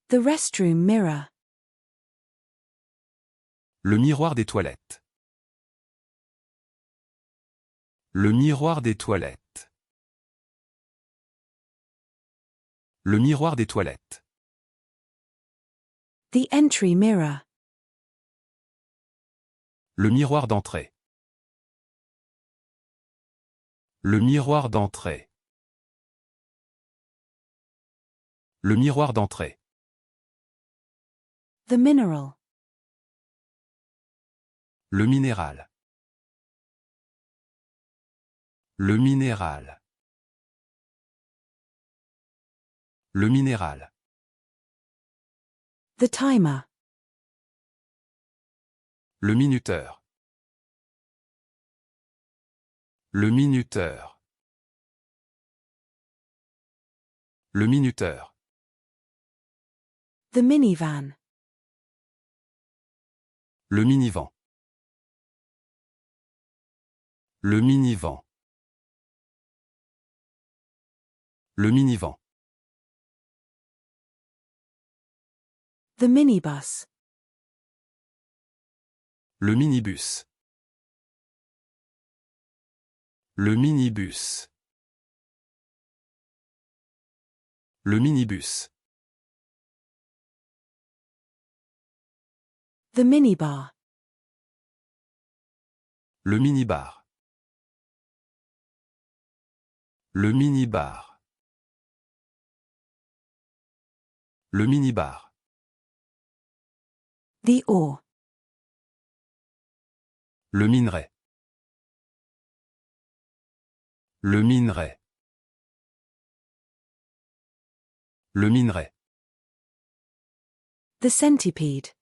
The restroom mirror. Le miroir des toilettes. Le miroir des toilettes. Le miroir des toilettes. The entry mirror. Le miroir d'entrée. Le miroir d'entrée. Le miroir d'entrée. The mineral. Le minéral. Le minéral. Le minéral. The timer. Le minuteur. Le minuteur. Le minuteur. The minivan. Le minivan. Le minivan. Le minivan. The minibus. Le minibus. Le minibus. Le minibus. The minibar. Le minibar. Le minibar. Le minibar. The ore. Le minerai. Le minerai. Le minerai. The centipede.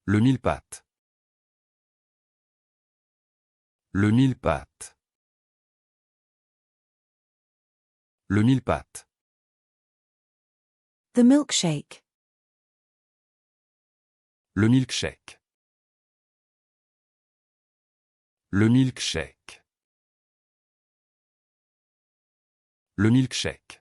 Le mille-pattes. Le mille-pattes. Le mille-pattes. The milkshake. Le milkshake. Le milkshake. Le milkshake.